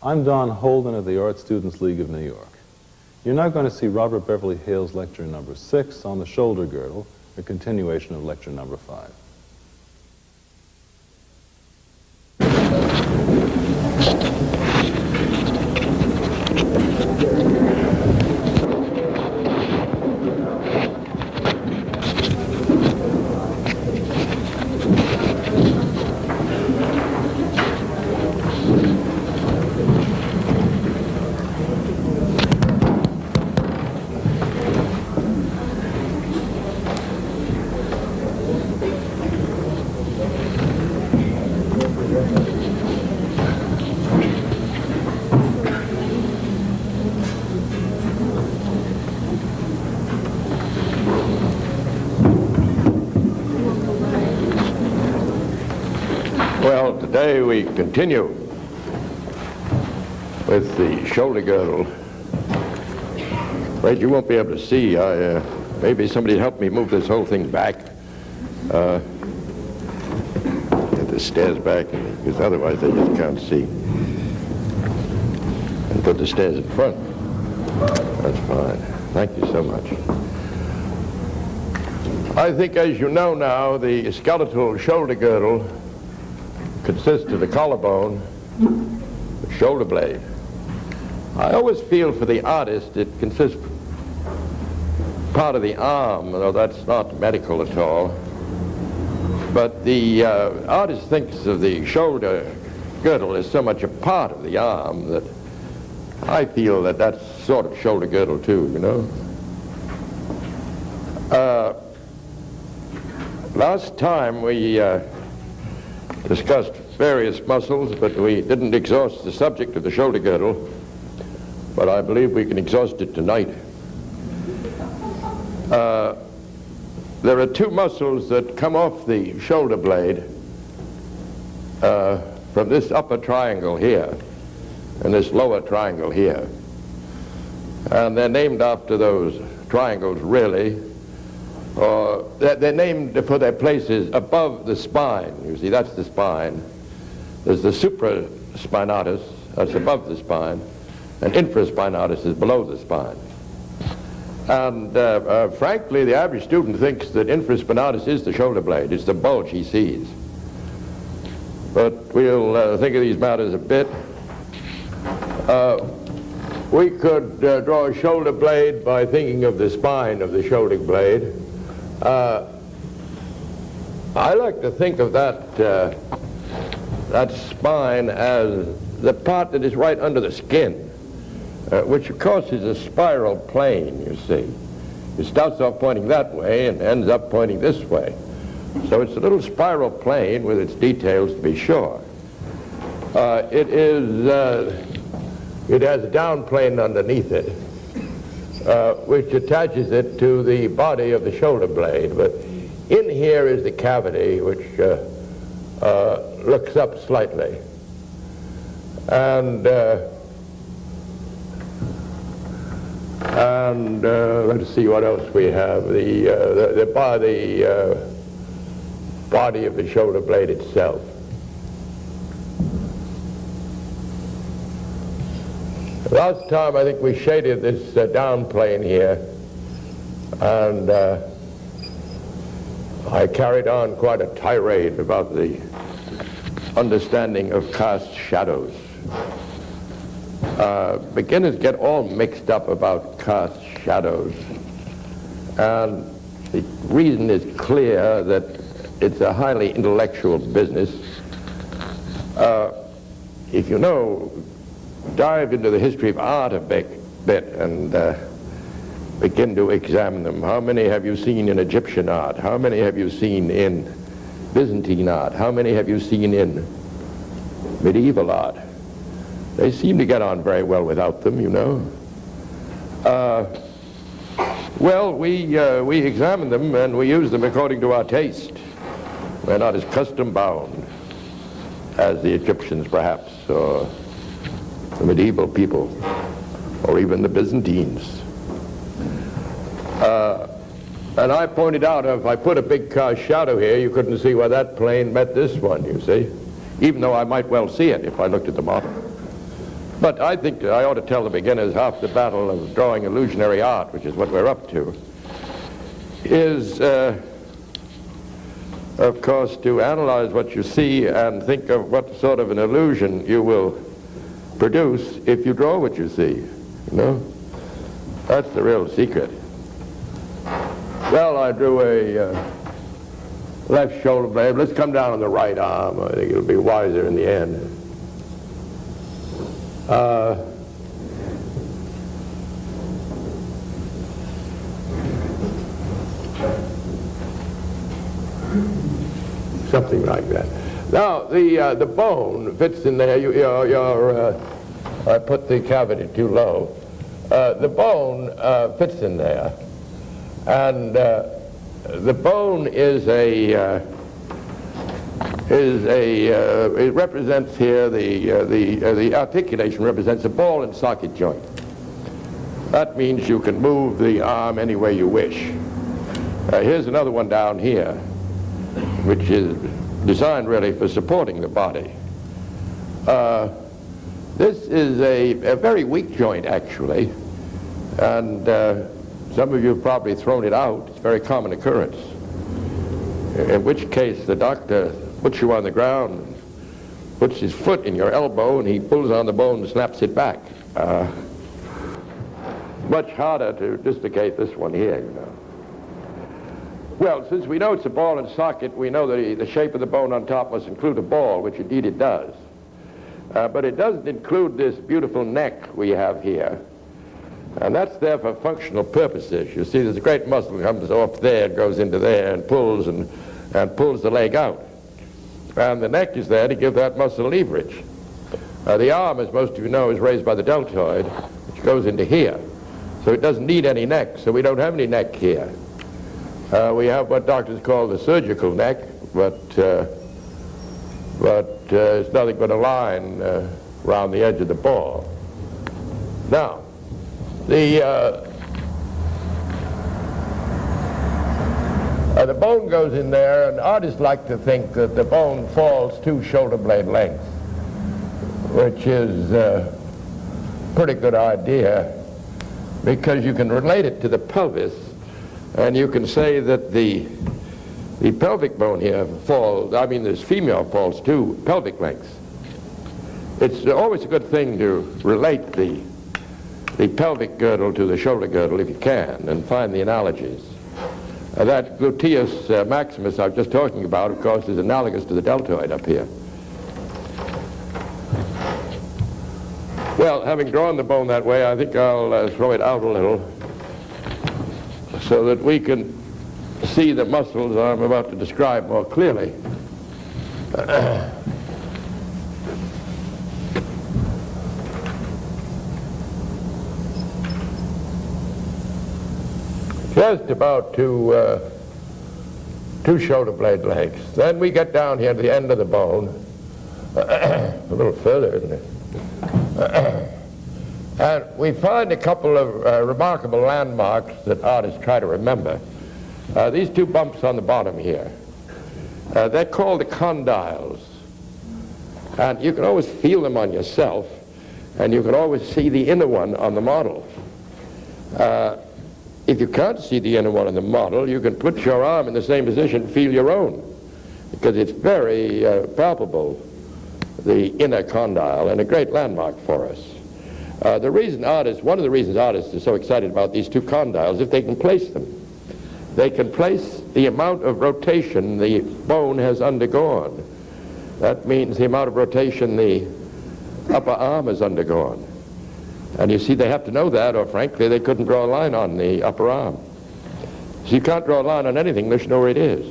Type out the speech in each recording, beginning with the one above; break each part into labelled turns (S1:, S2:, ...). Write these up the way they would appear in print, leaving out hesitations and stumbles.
S1: I'm Don Holden of the Art Students League of New York. You're now going to see Robert Beverly Hale's lecture number 6 on the shoulder girdle, a continuation of lecture number 5.
S2: Well, today we continue with the shoulder girdle. Afraid you won't be able to see. Maybe somebody help me move this whole thing back. Get the stairs back, because otherwise they just can't see. And put the stairs in front. That's fine. Thank you so much. I think, as you know now, the skeletal shoulder girdle consists of the collarbone, the shoulder blade. I always feel for the artist it consists part of the arm, though that's not medical at all. But the artist thinks of the shoulder girdle as so much a part of the arm that I feel that that's sort of shoulder girdle too, you know. Last time we discussed various muscles, but we didn't exhaust the subject of the shoulder girdle, but I believe we can exhaust it tonight. There are two muscles that come off the shoulder blade from this upper triangle here and this lower triangle here. And they're named after those triangles, really. They're named for their places above the spine. You see, that's the spine. There's the supraspinatus, that's above the spine, and infraspinatus is below the spine. And frankly, the average student thinks that infraspinatus is the shoulder blade. It's the bulge he sees. But we'll think of these matters a bit. We could draw a shoulder blade by thinking of the spine of the shoulder blade. I like to think of that spine as the part that is right under the skin, which of course is a spiral plane, you see. It starts off pointing that way and ends up pointing this way. So it's a little spiral plane with its details, to be sure. It has a down plane underneath it, which attaches it to the body of the shoulder blade. But in here is the cavity, which looks up slightly. And let's see what else we have. The body of the shoulder blade itself. Last time I think we shaded this down plane here, and I carried on quite a tirade about the understanding of cast shadows. Beginners get all mixed up about cast shadows, and the reason is clear that it's a highly intellectual business. If you know, dive into the history of art a bit and begin to examine them. How many have you seen in Egyptian art? How many have you seen in Byzantine art? How many have you seen in medieval art? They seem to get on very well without them, you know. Well, we examine them and we use them according to our taste. We're not as custom bound as the Egyptians, perhaps, or the medieval people, or even the Byzantines. And I pointed out, if I put a big cast shadow here, you couldn't see where that plane met this one, you see, even though I might well see it if I looked at the model. But I think I ought to tell the beginners half the battle of drawing illusionary art, which is what we're up to, is, of course, to analyze what you see and think of what sort of an illusion you will produce if you draw what you see, you know? That's the real secret. Well, I drew a left shoulder blade. Let's come down on the right arm. I think it'll be wiser in the end. Something like that. Now, the bone fits in there. I put the cavity too low. The bone fits in there, and the bone it represents here the articulation represents a ball and socket joint. That means you can move the arm any way you wish. Here's another one down here, which is designed really for supporting the body. This is a very weak joint, actually, and some of you have probably thrown it out. It's a very common occurrence, in which case the doctor puts you on the ground, puts his foot in your elbow, and he pulls on the bone and snaps it back. Much harder to dislocate this one here, you know. Well, since we know it's a ball and socket, we know that the shape of the bone on top must include a ball, which indeed it does. But it doesn't include this beautiful neck we have here. And that's there for functional purposes. You see, there's a great muscle that comes off there, goes into there, and pulls the leg out. And the neck is there to give that muscle leverage. The arm, as most of you know, is raised by the deltoid, which goes into here. So it doesn't need any neck, so we don't have any neck here. We have what doctors call the surgical neck, but it's nothing but a line around the edge of the ball. Now, the bone goes in there, and artists like to think that the bone falls 2 shoulder blade lengths, which is a pretty good idea, because you can relate it to the pelvis, and you can say that the pelvic bone here falls, I mean this female falls 2 pelvic lengths. It's always a good thing to relate the pelvic girdle to the shoulder girdle if you can, and find the analogies. That gluteus maximus I was just talking about, of course, is analogous to the deltoid up here. Well, having drawn the bone that way, I think I'll throw it out a little so that we can see the muscles I'm about to describe more clearly. Just about 2 shoulder blade lengths. Then we get down here to the end of the bone, a little further, isn't it? And we find a couple of remarkable landmarks that artists try to remember. These 2 bumps on the bottom here, they're called the condyles. And you can always feel them on yourself, and you can always see the inner one on the model. If you can't see the inner one on the model, you can put your arm in the same position and feel your own, because it's very palpable, the inner condyle, and a great landmark for us. One of the reasons artists are so excited about these 2 condyles, if they can place them. They can place the amount of rotation the bone has undergone. That means the amount of rotation the upper arm has undergone. And you see, they have to know that, or frankly, they couldn't draw a line on the upper arm. So you can't draw a line on anything unless you know where it is.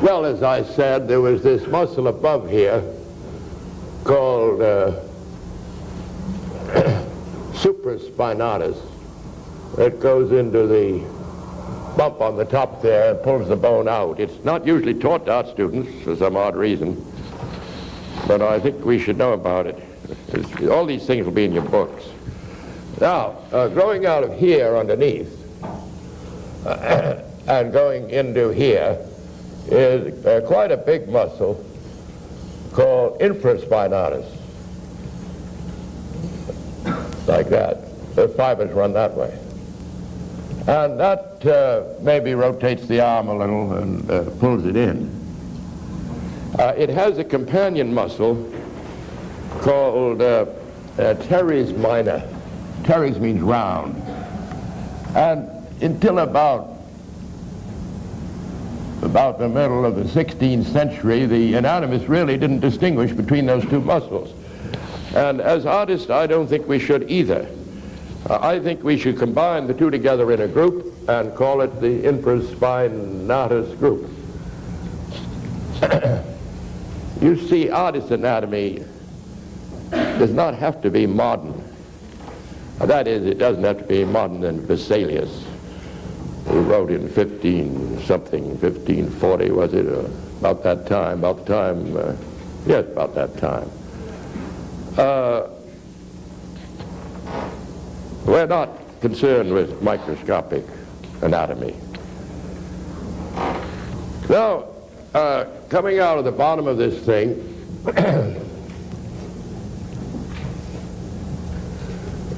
S2: Well, as I said, there was this muscle above here called supraspinatus. It goes into the bump on the top there and pulls the bone out. It's not usually taught to art students for some odd reason, but I think we should know about it. All these things will be in your books. Now, growing out of here underneath and going into here is quite a big muscle called infraspinatus, like that. The fibers run that way. And that maybe rotates the arm a little and pulls it in. It has a companion muscle called teres minor. Teres means round. And until about the middle of the 16th century, the anatomists really didn't distinguish between those two muscles. And as artists, I don't think we should either. I think we should combine the two together in a group and call it the infraspinatus group. You see, artist anatomy does not have to be modern. That is, it doesn't have to be modern than Vesalius, who wrote in 1540, was it? About that time, yes, about that time. We're not concerned with microscopic anatomy. Now, coming out of the bottom of this thing,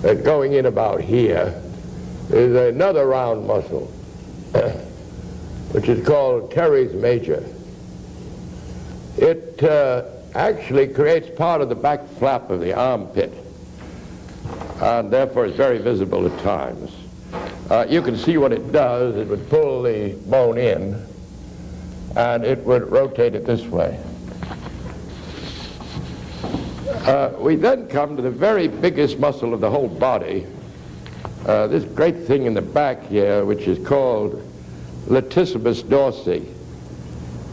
S2: and going in about here, is another round muscle, which is called teres major. It actually creates part of the back flap of the armpit, and therefore is very visible at times. You can see what it does. It would pull the bone in, and it would rotate it this way. We then come to the very biggest muscle of the whole body, this great thing in the back here, which is called latissimus dorsi.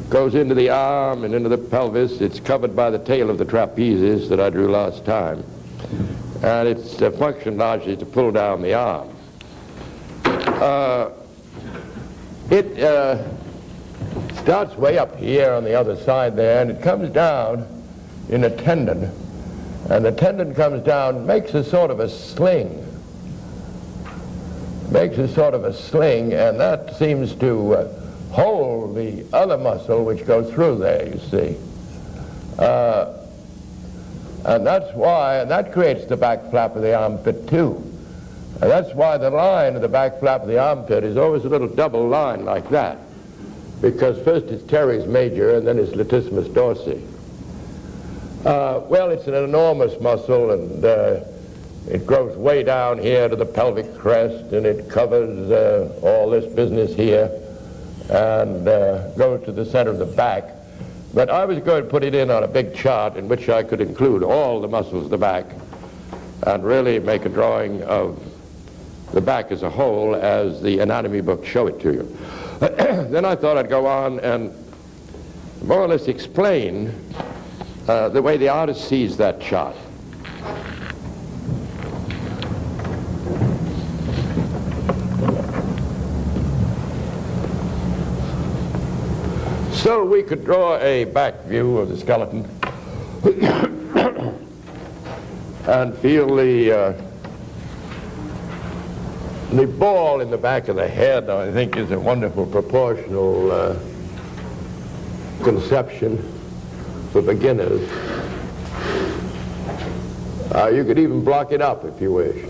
S2: Goes into the arm and into the pelvis. It's covered by the tail of the trapezes that I drew last time. And its function largely is to pull down the arm. It starts way up here on the other side there, and it comes down in a tendon. And the tendon comes down, makes a sort of a sling. Makes a sort of a sling, and that seems to hold the other muscle which goes through there, you see. And that's why, and that creates the back flap of the armpit too. And that's why the line of the back flap of the armpit is always a little double line like that. Because first it's teres major and then it's latissimus dorsi. Well, it's an enormous muscle, and it grows way down here to the pelvic crest, and it covers all this business here and goes to the center of the back. But I was going to put it in on a big chart in which I could include all the muscles of the back and really make a drawing of the back as a whole as the anatomy books show it to you. Then I thought I'd go on and more or less explain the way the artist sees that chart. So we could draw a back view of the skeleton and feel the ball in the back of the head, I think, is a wonderful proportional conception for beginners. You could even block it up if you wish.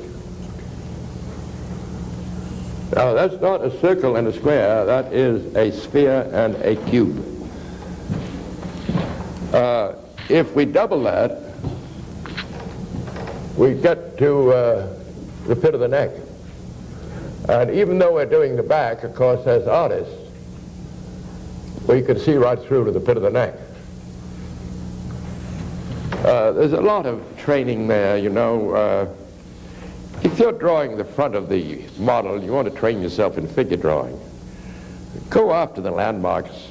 S2: Now, that's not a circle and a square. That is a sphere and a cube. If we double that, we get to the pit of the neck. And even though we're doing the back, of course, as artists, we could see right through to the pit of the neck. There's a lot of training there, you know. If you're drawing the front of the model, you want to train yourself in figure drawing. Go after the landmarks.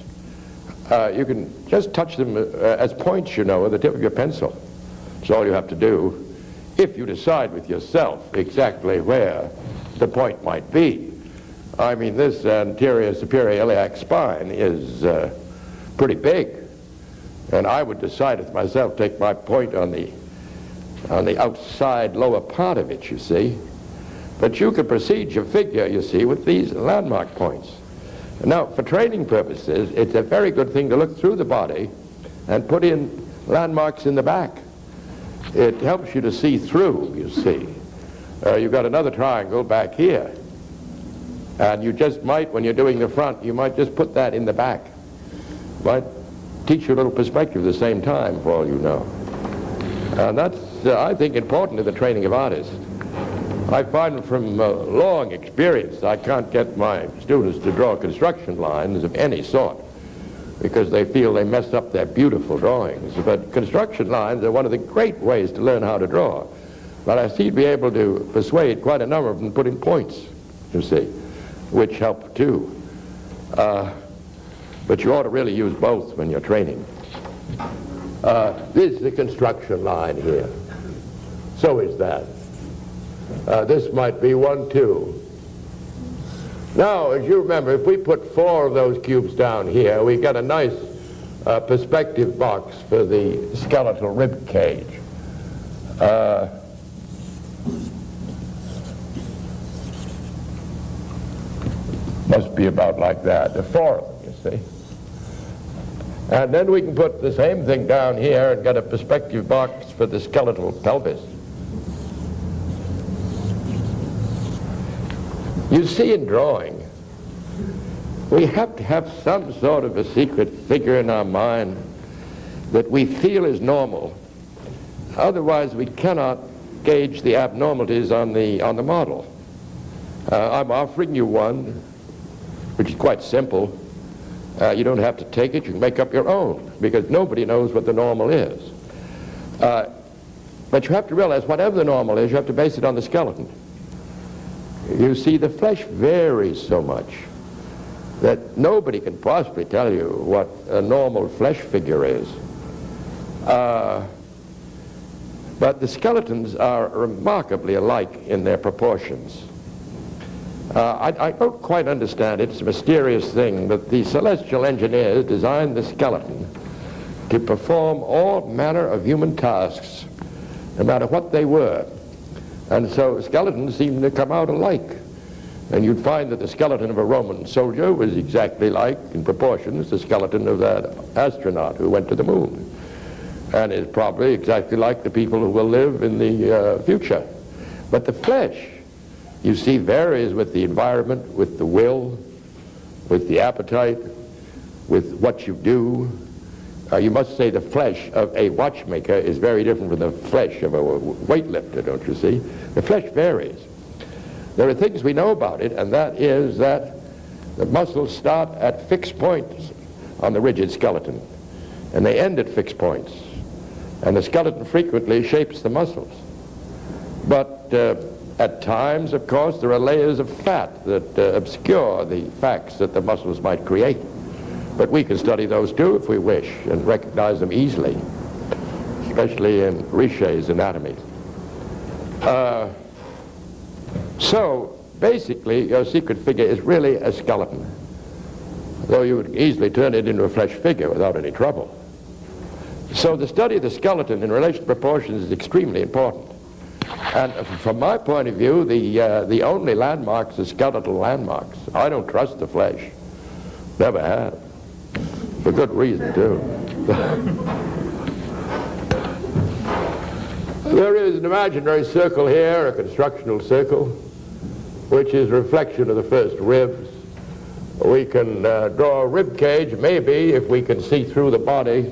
S2: You can just touch them as points, you know, with the tip of your pencil. That's all you have to do if you decide with yourself exactly where the point might be. I mean, this anterior superior iliac spine is pretty big. And I would decide with myself, take my point on the outside lower part of it, you see. But you can proceed your figure, you see, with these landmark points. Now, for training purposes, it's a very good thing to look through the body and put in landmarks in the back. It helps you to see through, you see. You've got another triangle back here. And you just might, when you're doing the front, you might just put that in the back. Might teach you a little perspective at the same time, for all you know. And that's, I think, important in the training of artists. I find from long experience I can't get my students to draw construction lines of any sort because they feel they mess up their beautiful drawings. But construction lines are one of the great ways to learn how to draw. But I seem to be able to persuade quite a number of them to put in points, you see, which help too. But you ought to really use both when you're training. This is the construction line here. So is that. This might be one, too. Now, as you remember, if we put 4 of those cubes down here, we get a nice perspective box for the skeletal rib cage. Must be about like that. There are 4 of them, you see. And then we can put the same thing down here and get a perspective box for the skeletal pelvis. You see, in drawing, we have to have some sort of a secret figure in our mind that we feel is normal. Otherwise, we cannot gauge the abnormalities on the model. I'm offering you one, which is quite simple. You don't have to take it. You can make up your own, because nobody knows what the normal is. But you have to realize whatever the normal is, you have to base it on the skeleton. You see, the flesh varies so much that nobody can possibly tell you what a normal flesh figure is. But the skeletons are remarkably alike in their proportions. I don't quite understand it. It's a mysterious thing, but the celestial engineers designed the skeleton to perform all manner of human tasks, no matter what they were. And so skeletons seem to come out alike. And you'd find that the skeleton of a Roman soldier was exactly like, in proportions, the skeleton of that astronaut who went to the moon. And is probably exactly like the people who will live in the future. But the flesh, you see, varies with the environment, with the will, with the appetite, with what you do. You must say the flesh of a watchmaker is very different from the flesh of a weightlifter, don't you see? The flesh varies. There are things we know about it, and that is that the muscles start at fixed points on the rigid skeleton, and they end at fixed points. And the skeleton frequently shapes the muscles. But at times, of course, there are layers of fat that obscure the facts that the muscles might create. But we can study those too if we wish and recognize them easily, especially in Richet's anatomy. So basically, your secret figure is really a skeleton, though you would easily turn it into a flesh figure without any trouble. So the study of the skeleton in relation to proportions is extremely important. And from my point of view, the only landmarks are skeletal landmarks. I don't trust the flesh. Never have. For good reason, too. There is an imaginary circle here, a constructional circle, which is a reflection of the first ribs. We can draw a rib cage, maybe, if we can see through the body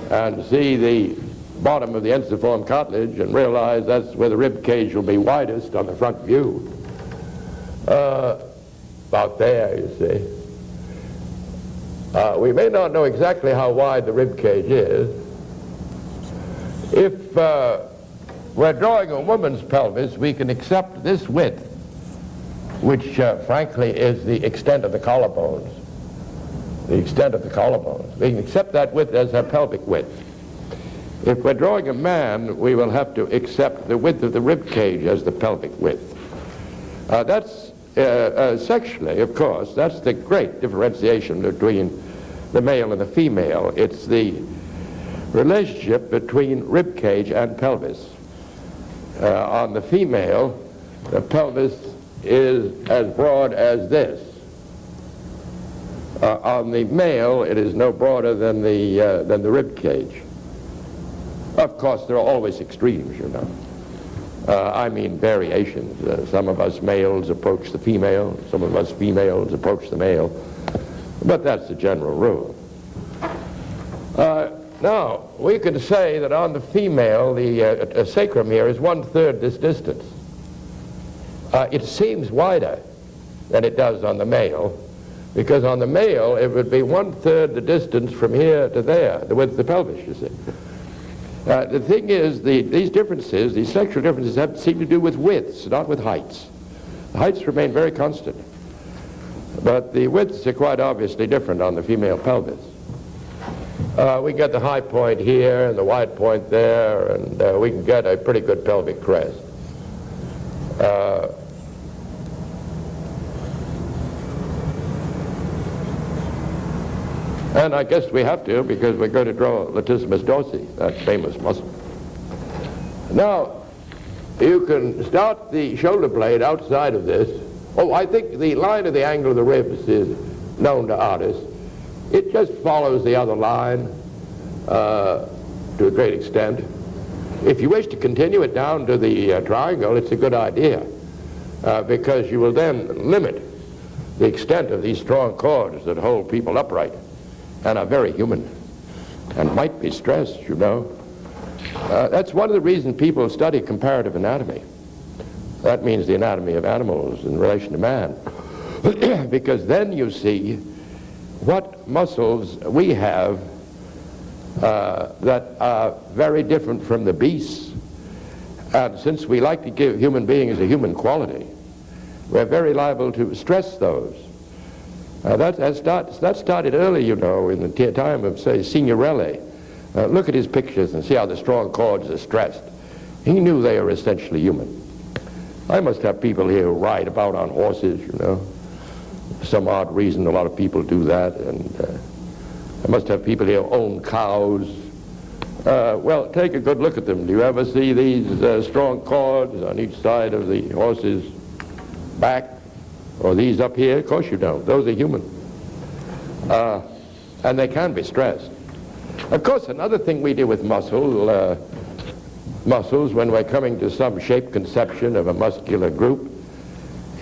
S2: and see the bottom of the ensiform cartilage and realize that's where the rib cage will be widest on the front view. About there, you see. We may not know exactly how wide the rib cage is. If we're drawing a woman's pelvis, we can accept this width, which frankly is the extent of the collarbones. The extent of the collarbones. We can accept that width as her pelvic width. If we're drawing a man, we will have to accept the width of the rib cage as the pelvic width. That's sexually, of course, that's the great differentiation between the male and the female. It's the relationship between rib cage and pelvis. On the female, the pelvis is as broad as this. On the male, it is no broader than the rib cage. Of course, there are always extremes, you know. I mean variations. Some of us males approach the female, some of us females approach the male, but that's the general rule. Now, we could say that on the female, the sacrum here is 1/3 this distance. It seems wider than it does on the male, because on the male it would be 1/3 the distance from here to there, the width of the pelvis, you see. The thing is, these differences, these sexual differences, seem to do with widths, not with heights. The heights remain very constant, but the widths are quite obviously different on the female pelvis. We get the high point here and the wide point there, and we can get a pretty good pelvic crest. And I guess we have to, because we're going to draw latissimus dorsi, that famous muscle. Now, you can start the shoulder blade outside of this. Oh, I think the line of the angle of the ribs is known to artists. It just follows the other line to a great extent. If you wish to continue it down to the triangle, it's a good idea, because you will then limit the extent of these strong cords that hold people upright and are very human and might be stressed, you know. That's one of the reasons people study comparative anatomy. That means the anatomy of animals in relation to man. Because then you see what muscles we have that are very different from the beasts. And since we like to give human beings a human quality, we're very liable to stress those. That started early, you know, in the time of, say, Signorelli. Look at his pictures and see how the strong cords are stressed. He knew they were essentially human. I must have people here who ride about on horses, you know. For some odd reason, a lot of people do that. And I must have people here who own cows. Well, take a good look at them. Do you ever see these strong cords on each side of the horse's back? Or these up here? Of course you don't. Those are human. And they can be stressed. Of course, another thing we do with muscles when we're coming to some shape conception of a muscular group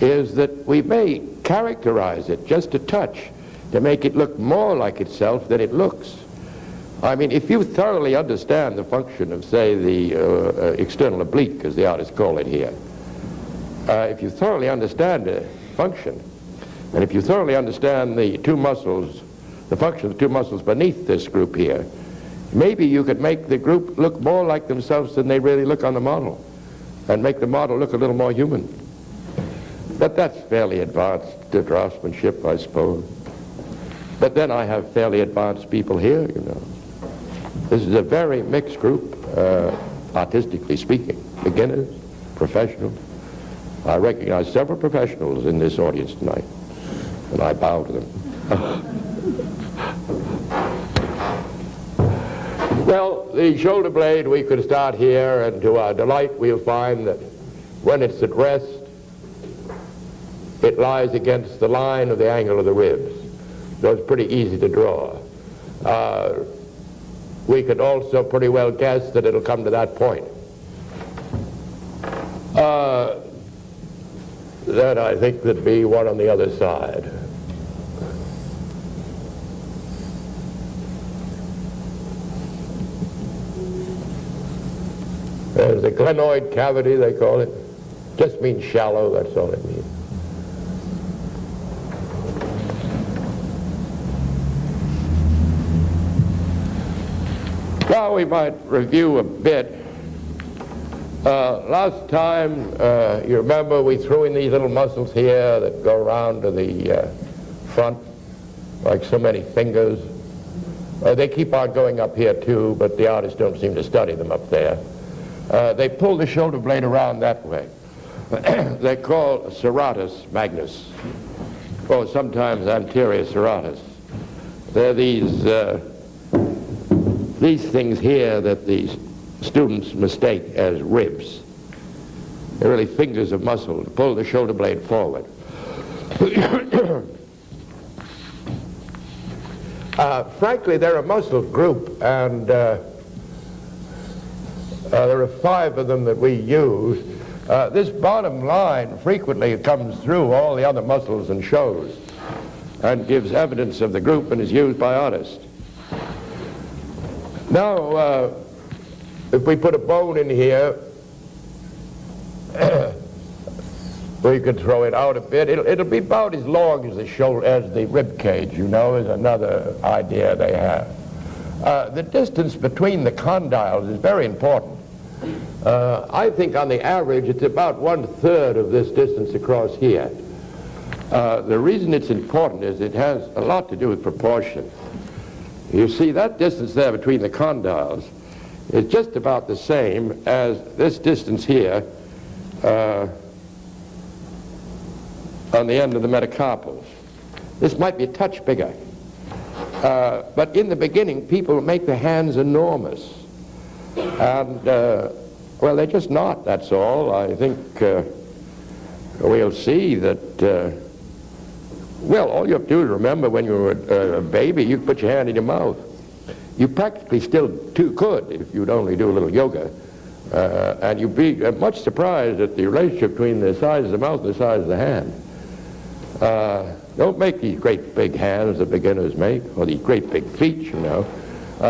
S2: is that we may characterize it just a touch to make it look more like itself than it looks. I mean, if you thoroughly understand the function of, say, the external oblique, as the artists call it here, if you thoroughly understand it, function. And if you thoroughly understand the two muscles, the function of the two muscles beneath this group here, maybe you could make the group look more like themselves than they really look on the model, and make the model look a little more human. But that's fairly advanced draftsmanship, I suppose. But then I have fairly advanced people here, you know. This is a very mixed group, artistically speaking. Beginners, professionals. I recognize several professionals in this audience tonight, and I bow to them. Well, the shoulder blade, we could start here, and to our delight, we'll find that when it's at rest, it lies against the line of the angle of the ribs. So it's pretty easy to draw. We could also pretty well guess that it'll come to that point. That I think there'd be one on the other side. There's the glenoid cavity, they call it. Just means shallow, that's all it means. Now we might review a bit. Last time, you remember, we threw in these little muscles here that go around to the front, like so many fingers. They keep on going up here too, but the artists don't seem to study them up there. They pull the shoulder blade around that way. They're called serratus magnus, or sometimes anterior serratus. They're these things here that these students mistake as ribs. They're really fingers of muscle to pull the shoulder blade forward. Frankly, they're a muscle group, and There are 5 of them that we use. This bottom line frequently comes through all the other muscles and shows and gives evidence of the group and is used by artists. Now, if we put a bone in here, we could throw it out a bit. It'll be about as long as the shoulder, as the rib cage, you know, is another idea they have. The distance between the condyles is very important. I think on the average it's about 1/3 of this distance across here. The reason it's important is it has a lot to do with proportion. You see, that distance there between the condyles is just about the same as this distance here on the end of the metacarpals. This might be a touch bigger. But in the beginning, people make the hands enormous. And, well, they're just not, that's all. I think we'll see that, well, all you have to do is remember when you were a baby, you could put your hand in your mouth. You practically still could if you'd only do a little yoga. And you'd be much surprised at the relationship between the size of the mouth and the size of the hand. Don't make these great big hands that beginners make, or these great big feet, you know.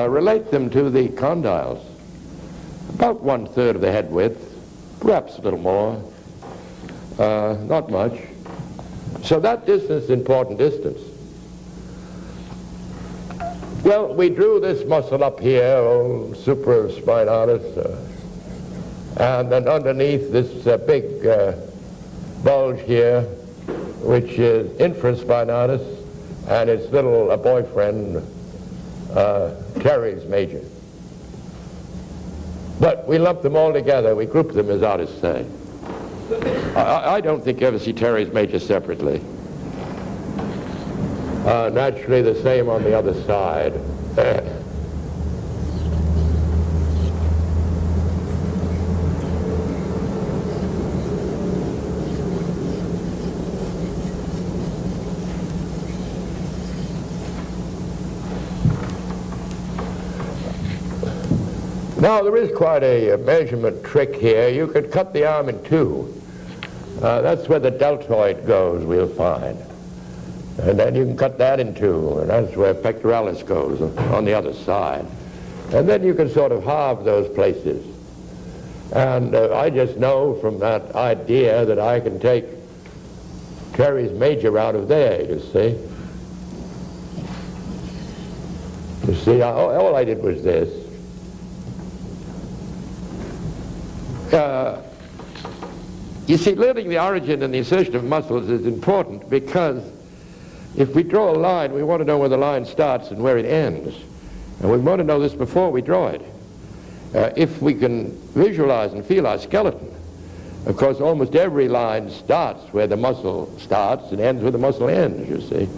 S2: Relate them to the condyles. About 1/3 of the head width, perhaps a little more, not much. So that distance is an important distance. Well, we drew this muscle up here, supraspinatus, and then underneath this big bulge here, which is infraspinatus, and its little boyfriend, teres major. But we lumped them all together. We grouped them, as artists say. I don't think you ever see teres major separately. Naturally, the same on the other side. Now, there is quite a measurement trick here. You could cut the arm in 2. That's where the deltoid goes, we'll find. And then you can cut that in 2, and that's where pectoralis goes on the other side. And then you can sort of halve those places. And I just know from that idea that I can take teres major out of there, you see. You see, all I did was this. You see, learning the origin and the insertion of muscles is important because if we draw a line, we want to know where the line starts and where it ends. And we want to know this before we draw it. If we can visualize and feel our skeleton, of course, almost every line starts where the muscle starts and ends where the muscle ends, you see.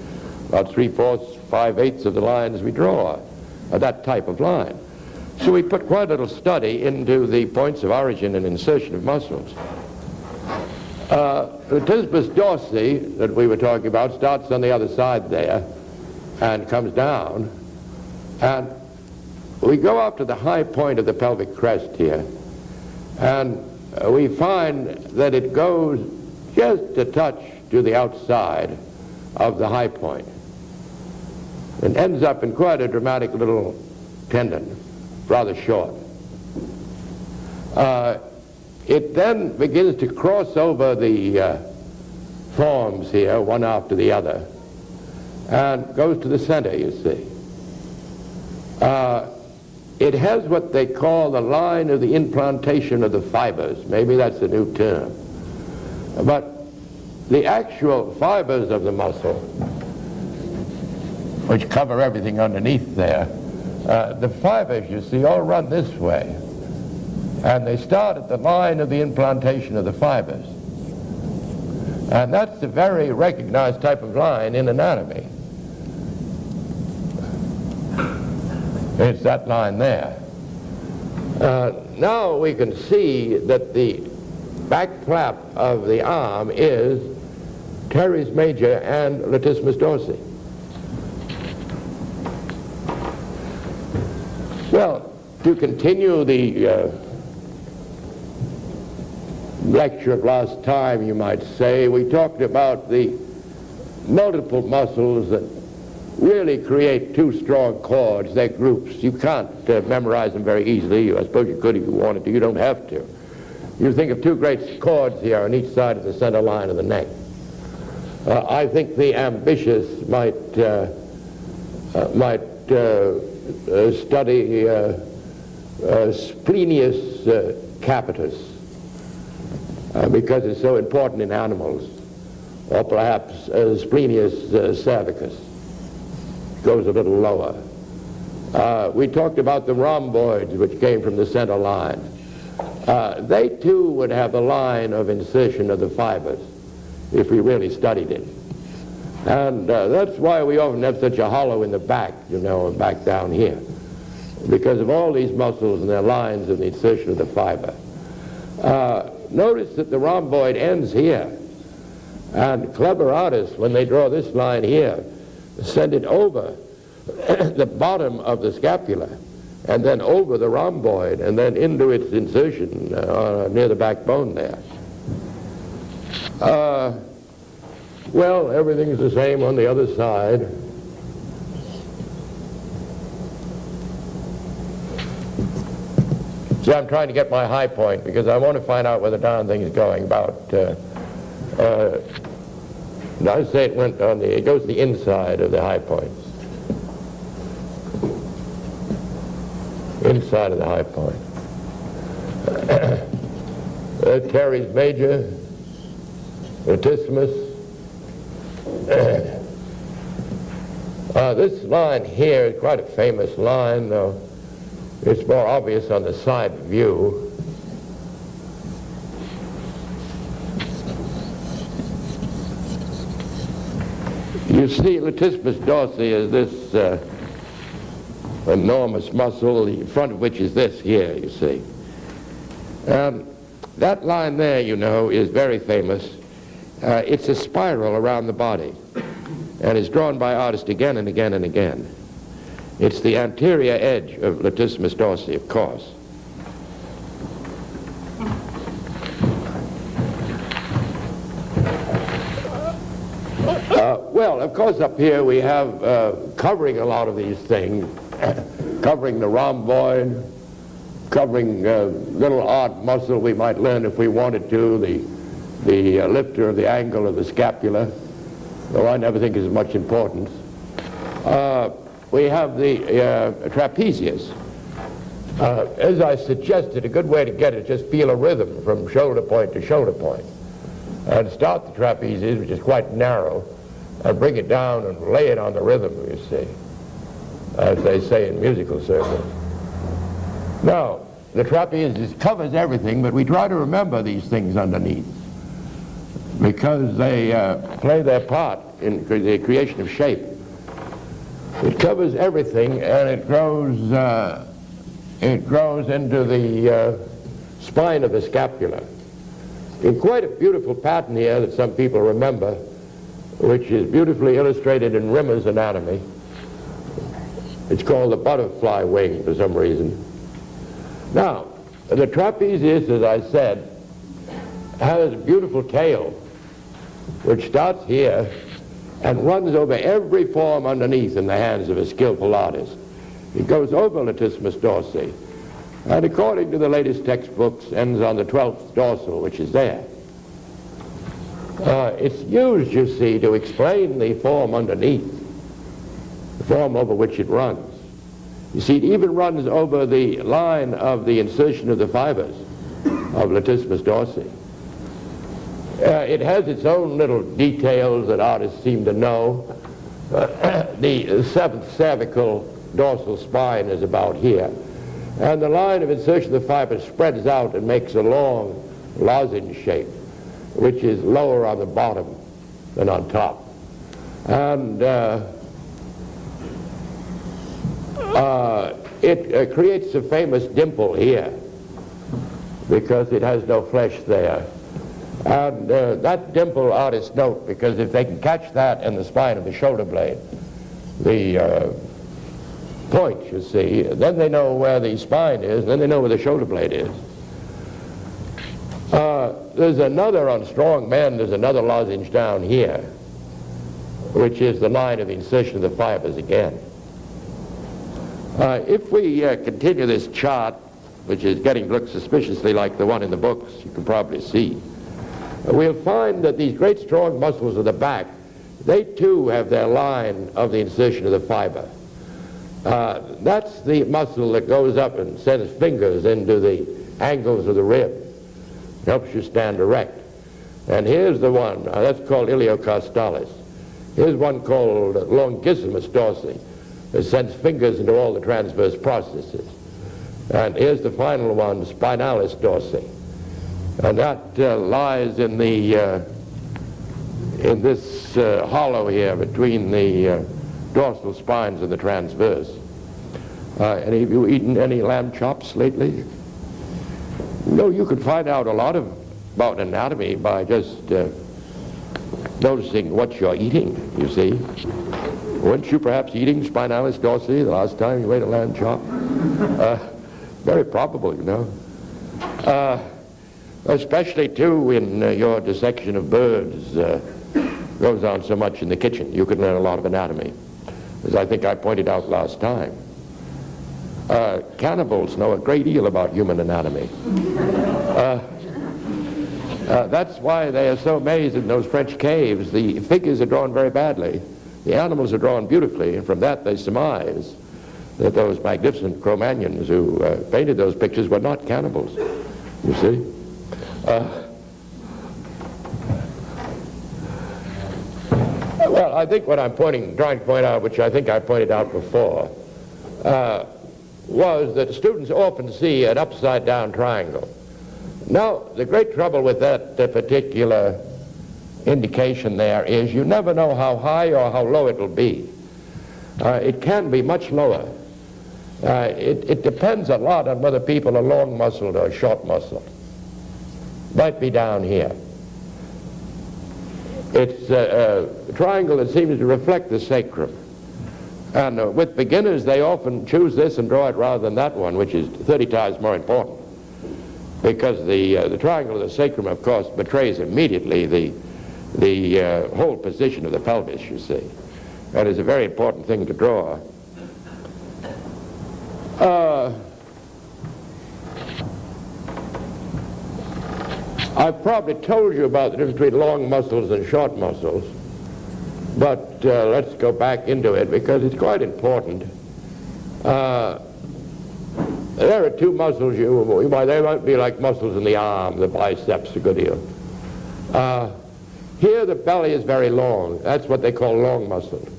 S2: About 3/4, 5/8 of the lines we draw are that type of line. So we put quite a little study into the points of origin and insertion of muscles. The latissimus dorsi that we were talking about starts on the other side there and comes down, and we go up to the high point of the pelvic crest here, and we find that it goes just a touch to the outside of the high point and ends up in quite a dramatic little tendon, rather short. It then begins to cross over the forms here, one after the other, and goes to the center, you see. It has what they call the line of the implantation of the fibers. Maybe that's a new term. But the actual fibers of the muscle, which cover everything underneath there, the fibers, you see, all run this way. And they start at the line of the implantation of the fibers. And that's a very recognized type of line in anatomy. It's that line there. Now we can see that the back flap of the arm is teres major and latissimus dorsi. Well, to continue the lecture of last time, you might say, we talked about the multiple muscles that really create two strong chords. They're groups. You can't memorize them very easily. I suppose you could if you wanted to. You don't have to. You think of two great chords here on each side of the center line of the neck. I think the ambitious might study splenius capitis because it's so important in animals, or perhaps splenius cervicus. Goes a little lower. We talked about the rhomboids, which came from the center line. They too would have the line of incision of the fibers if we really studied it. And that's why we often have such a hollow in the back, you know, back down here, because of all these muscles and their lines of the incision of the fiber. Notice that the rhomboid ends here, and clever artists, when they draw this line here, send it over the bottom of the scapula, and then over the rhomboid, and then into its incision near the backbone there. Well, everything's the same on the other side. See, I'm trying to get my high point because I want to find out where the darn thing is going. I say it goes to the inside of the high point. Inside of the high point. Teres major, latissimus. This line here is quite a famous line, though it's more obvious on the side view. You see, latissimus dorsi is this enormous muscle, the front of which is this here, you see. That line there, you know, is very famous. It's a spiral around the body, and is drawn by artists again and again and again. It's the anterior edge of latissimus dorsi, of course. Well, of course, up here we have covering a lot of these things, covering the rhomboid, covering little odd muscle we might learn if we wanted to, the lifter of the angle of the scapula, though I never think is of much importance. We have the trapezius. As I suggested, a good way to get it, just feel a rhythm from shoulder point to shoulder point. And start the trapezius, which is quite narrow, and bring it down and lay it on the rhythm, you see, as they say in musical circles. Now, the trapezius covers everything, but we try to remember these things underneath, because they play their part in the creation of shape. It covers everything, and it grows into the spine of the scapula. In quite a beautiful pattern here that some people remember, which is beautifully illustrated in Rimmer's anatomy. It's called the butterfly wing for some reason. Now, the trapezius, as I said, has a beautiful tail, which starts here and runs over every form underneath in the hands of a skillful artist. It goes over latissimus dorsi, and according to the latest textbooks, ends on the 12th dorsal, which is there. It's used, you see, to explain the form underneath, the form over which it runs. You see, it even runs over the line of the insertion of the fibers of latissimus dorsi. It has its own little details that artists seem to know. The seventh cervical dorsal spine is about here. And the line of insertion of the fiber spreads out and makes a long lozenge shape, which is lower on the bottom than on top. And it creates a famous dimple here because it has no flesh there. And that dimple artists note, because if they can catch that in the spine of the shoulder blade, the point, you see, then they know where the spine is, and then they know where the shoulder blade is. There's another on strong men, there's another lozenge down here, which is the line of insertion of the fibers again. If we continue this chart, which is getting to look suspiciously like the one in the books, you can probably see, we'll find that these great strong muscles of the back, they too have their line of the insertion of the fiber. That's the muscle that goes up and sends fingers into the angles of the rib, helps you stand erect. And here's the one, that's called iliocostalis. Here's one called longissimus dorsi, that sends fingers into all the transverse processes. And here's the final one, spinalis dorsi. And that lies in the in this hollow here between the dorsal spines and the transverse. Any of you eaten any lamb chops lately? No, you could find out a lot about anatomy by just noticing what you're eating, you see. Weren't you perhaps eating spinalis dorsi the last time you ate a lamb chop? Very probable, you know. Especially, too, in your dissection of birds. Goes on so much in the kitchen. You could learn a lot of anatomy, as I think I pointed out last time. Cannibals know a great deal about human anatomy. That's why they are so amazed in those French caves. The figures are drawn very badly. The animals are drawn beautifully, and from that they surmise that those magnificent Cro-Magnons who painted those pictures were not cannibals, you see. Well, I think what I'm trying to point out, which I think I pointed out before, was that students often see an upside-down triangle. Now, the great trouble with that particular indication there is you never know how high or how low it will be. It can be much lower. It depends a lot on whether people are long-muscled or short-muscled. Might be down here. It's a triangle that seems to reflect the sacrum. And with beginners, they often choose this and draw it rather than that one, which is 30 times more important. Because the triangle of the sacrum, of course, betrays immediately the whole position of the pelvis, you see. That is a very important thing to draw. I've probably told you about the difference between long muscles and short muscles, but let's go back into it because it's quite important. There are two muscles they might be like muscles in the arm, the biceps a good deal. Here the belly is very long. That's what they call long muscled.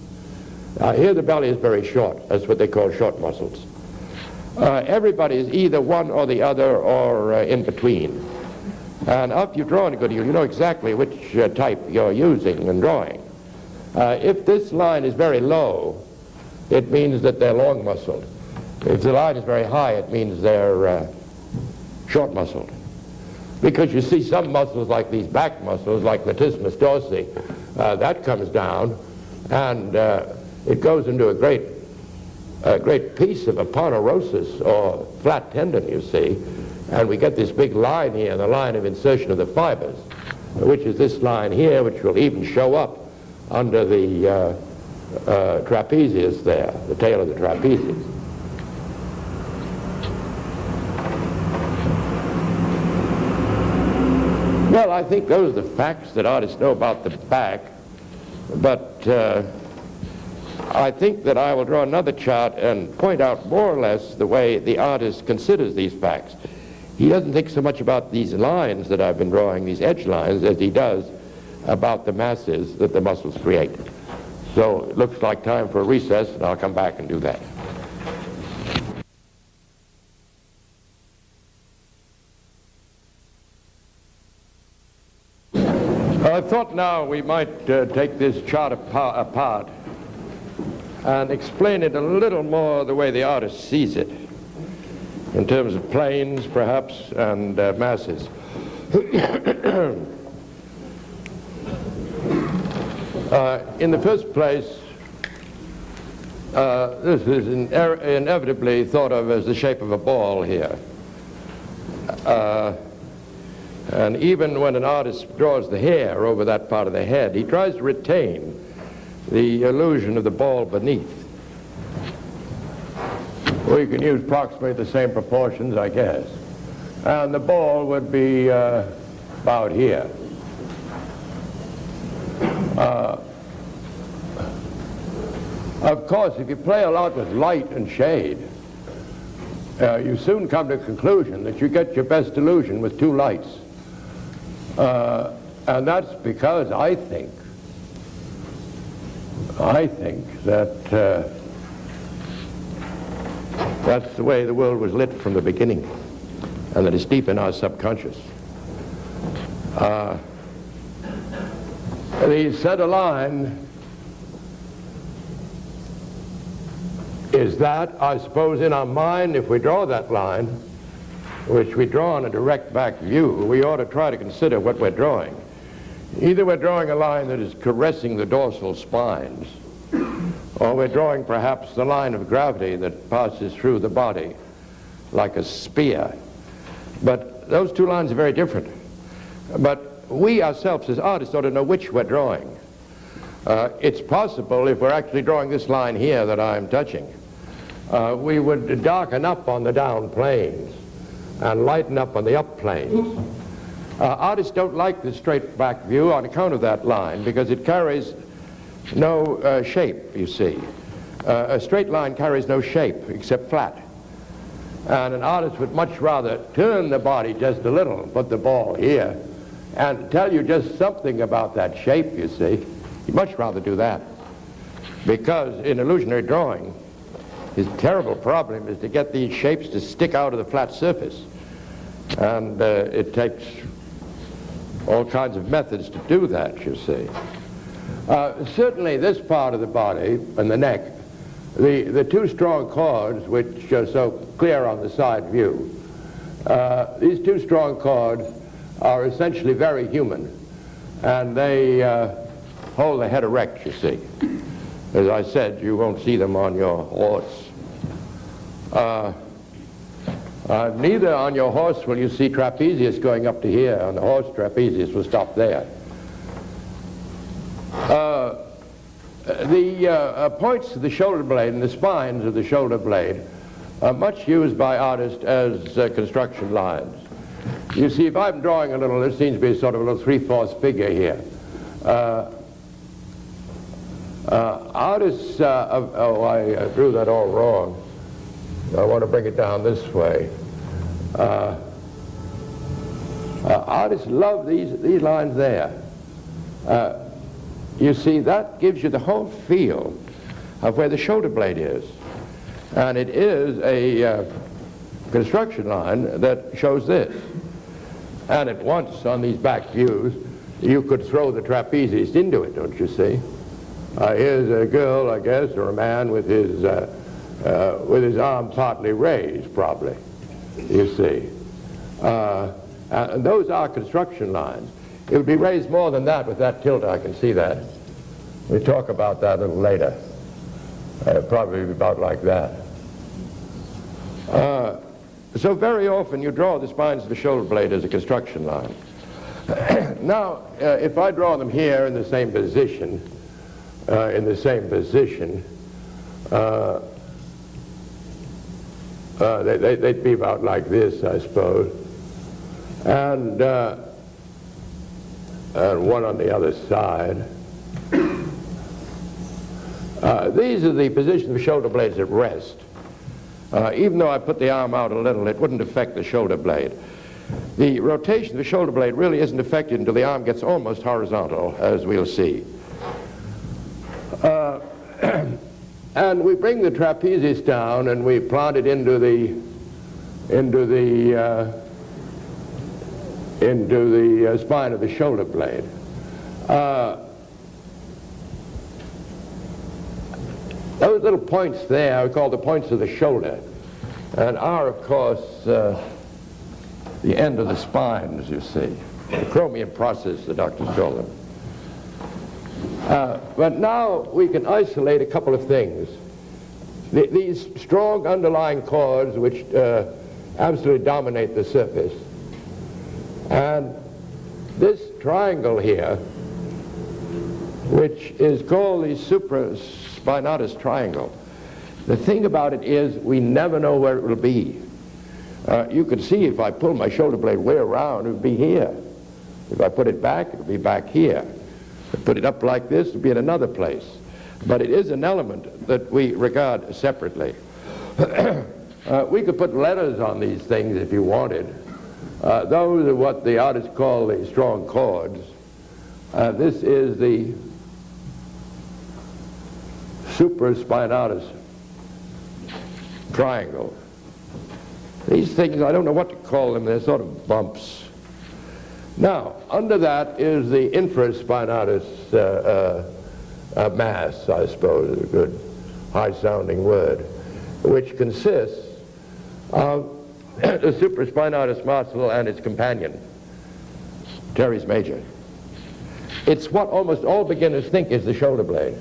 S2: Here the belly is very short. That's what they call short muscles. Everybody is either one or the other or in between. And after you've drawn a good deal, you know exactly which type you're using and drawing. If this line is very low, it means that they're long muscled. If the line is very high, it means they're short muscled. Because you see some muscles like these back muscles, like latissimus dorsi, that comes down and it goes into a great piece of aponeurosis or flat tendon, you see, and we get this big line here, the line of insertion of the fibers, which is this line here, which will even show up under the trapezius there, the tail of the trapezius. Well, I think those are the facts that artists know about the back, but I think that I will draw another chart and point out more or less the way the artist considers these facts. He doesn't think so much about these lines that I've been drawing, these edge lines, as he does about the masses that the muscles create. So it looks like time for a recess, and I'll come back and do that. I thought now we might take this chart apart and explain it a little more the way the artist sees it, in terms of planes, perhaps, and masses. In the first place, this is inevitably thought of as the shape of a ball here. And even when an artist draws the hair over that part of the head, he tries to retain the illusion of the ball beneath. We can use approximately the same proportions, I guess. And the ball would be about here. Of course, if you play a lot with light and shade, you soon come to the conclusion that you get your best illusion with two lights. And that's because I think that that's the way the world was lit from the beginning, and that it's deep in our subconscious. The center line is that, I suppose, in our mind, if we draw that line, which we draw on a direct back view, we ought to try to consider what we're drawing. Either we're drawing a line that is caressing the dorsal spines, or we're drawing perhaps the line of gravity that passes through the body like a spear. But those two lines are very different. But we ourselves as artists ought to know which we're drawing. It's possible, if we're actually drawing this line here that I'm touching, we would darken up on the down planes and lighten up on the up planes. Artists don't like the straight back view on account of that line, because it carries no shape, you see. A straight line carries no shape except flat. And an artist would much rather turn the body just a little, put the ball here, and tell you just something about that shape, you see. He'd much rather do that. Because in illusionary drawing, his terrible problem is to get these shapes to stick out of the flat surface. And it takes all kinds of methods to do that, you see. Certainly this part of the body and the neck, the two strong chords, which are so clear on the side view, these two strong chords are essentially very human, and they hold the head erect, you see. As I said, you won't see them on your horse. Neither on your horse will you see trapezius going up to here. On the horse, trapezius will stop there. The points of the shoulder blade and the spines of the shoulder blade are much used by artists as construction lines. You see, if I'm drawing a little, there seems to be sort of a little 3/4 figure here. Artists, I drew that all wrong. I want to bring it down this way. Artists love these lines there. You see, that gives you the whole feel of where the shoulder blade is. And it is a construction line that shows this. And at once, on these back views, you could throw the trapezius into it, don't you see? Here's a girl, I guess, or a man with his arm partly raised, probably, you see. And those are construction lines. It would be raised more than that with that tilt, I can see that. We'll talk about that a little later. Probably about like that. So very often you draw the spines of the shoulder blade as a construction line. Now, if I draw them here in the same position, they'd be about like this, I suppose. And one on the other side. These are the positions of shoulder blades at rest. Even though I put the arm out a little, it wouldn't affect the shoulder blade. The rotation of the shoulder blade really isn't affected until the arm gets almost horizontal, as we'll see. And we bring the trapezius down and we plant it into the spine of the shoulder blade. Those little points there are called the points of the shoulder, and are, of course, the end of the spines, you see. The chromium process, the doctors call them. But now we can isolate a couple of things. These strong underlying chords which absolutely dominate the surface And this triangle here, which is called the supraspinatus triangle, the thing about it is we never know where it will be. You can see if I pull my shoulder blade way around, it would be here. If I put it back, it would be back here. If I put it up like this, it would be in another place. But it is an element that we regard separately. We could put letters on these things if you wanted. Those are what the artists call the strong chords. This is the supraspinatus triangle. These things, I don't know what to call them, they're sort of bumps. Now, under that is the infraspinatus mass, I suppose, is a good high-sounding word, which consists of the supraspinatus muscle and its companion, teres major. It's what almost all beginners think is the shoulder blade.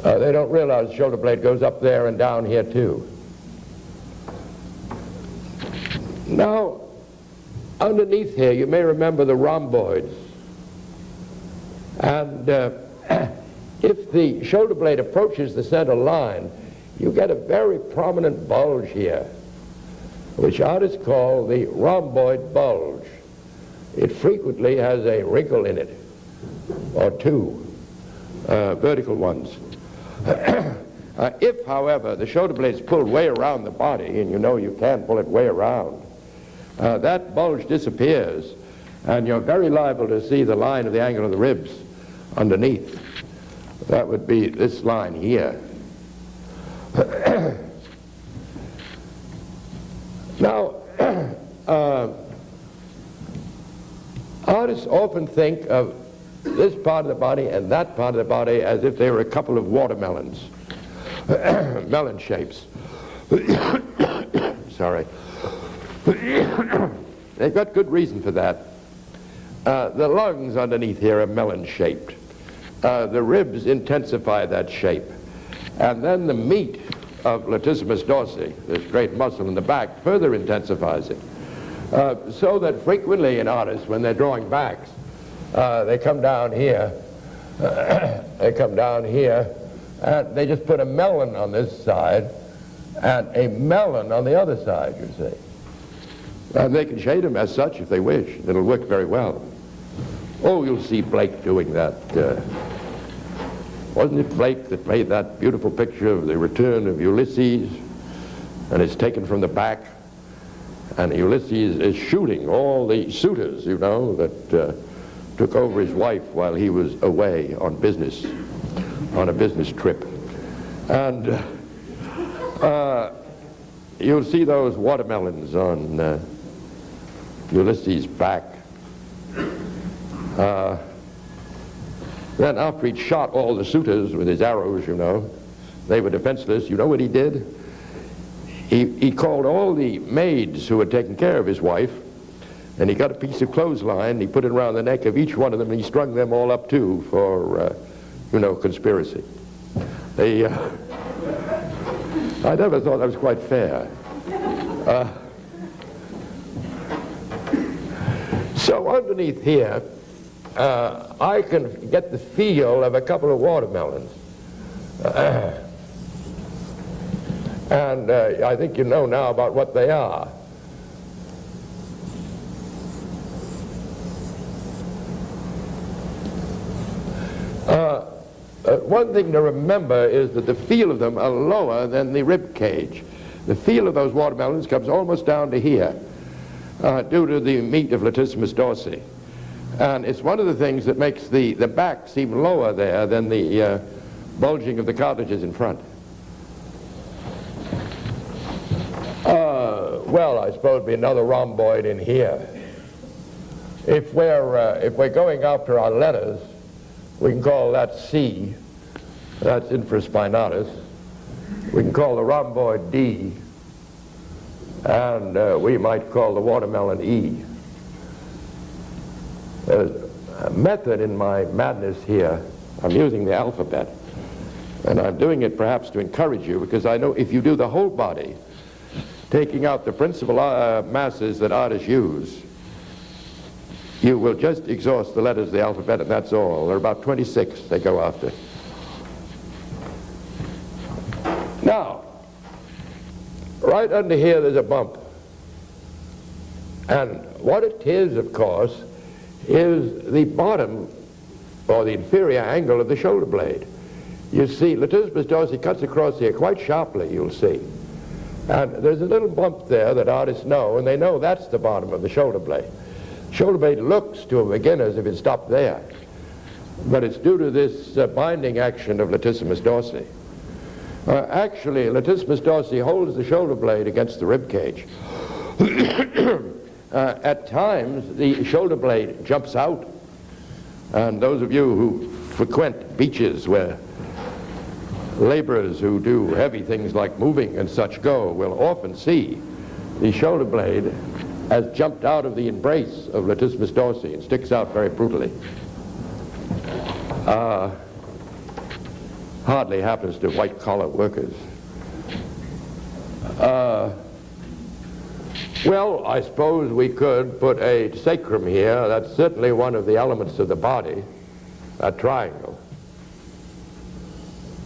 S2: They don't realize the shoulder blade goes up there and down here too. Now, underneath here, you may remember the rhomboids. And if the shoulder blade approaches the center line, you get a very prominent bulge here, which artists call the rhomboid bulge. It frequently has a wrinkle in it, or two, vertical ones. If, however, the shoulder blade is pulled way around the body, and you know you can't pull it way around, that bulge disappears, and you're very liable to see the line of the angle of the ribs underneath. That would be this line here. Now, artists often think of this part of the body and that part of the body as if they were a couple of watermelons, melon shapes. Sorry. They've got good reason for that. The lungs underneath here are melon-shaped. The ribs intensify that shape. And then the meat of latissimus dorsi, this great muscle in the back, further intensifies it. So that frequently in artists, when they're drawing backs, they come down here, and they just put a melon on this side and a melon on the other side, you see. And they can shade them as such if they wish. It'll work very well. Oh, you'll see Blake doing that. Wasn't it Blake that made that beautiful picture of the return of Ulysses? And it's taken from the back. And Ulysses is shooting all the suitors, you know, that took over his wife while he was away on business, on a business trip. And you'll see those watermelons on Ulysses' back. Then after he'd shot all the suitors with his arrows, you know, they were defenseless. You know what he did? He called all the maids who had taken care of his wife, and he got a piece of clothesline, he put it around the neck of each one of them, and he strung them all up too for, you know, conspiracy. I never thought that was quite fair. So underneath here, I can get the feel of a couple of watermelons. And I think you know now about what they are. One thing to remember is that the feel of them are lower than the rib cage. The feel of those watermelons comes almost down to here due to the meat of latissimus dorsi. And it's one of the things that makes the back seem lower there than the bulging of the cartilages in front. Well, I suppose it'd be another rhomboid in here. If we're going after our letters, we can call that C. That's infraspinatus. We can call the rhomboid D, and we might call the watermelon E. There's a method in my madness here. I'm using the alphabet, and I'm doing it perhaps to encourage you, because I know if you do the whole body, taking out the principal masses that artists use, you will just exhaust the letters of the alphabet, and that's all. There are about 26 they go after. Now, right under here there's a bump. And what it is, of course, is the bottom, or the inferior angle of the shoulder blade. You see, latissimus dorsi cuts across here quite sharply, you'll see. And there's a little bump there that artists know, and they know that's the bottom of the shoulder blade. Shoulder blade looks to a beginner as if it stopped there, but it's due to this binding action of latissimus dorsi. Actually, latissimus dorsi holds the shoulder blade against the rib cage. At times, the shoulder blade jumps out, and those of you who frequent beaches where laborers who do heavy things like moving and such go will often see the shoulder blade has jumped out of the embrace of latissimus dorsi and sticks out very brutally. Hardly happens to white-collar workers. Well, I suppose we could put a sacrum here. That's certainly one of the elements of the body, a triangle.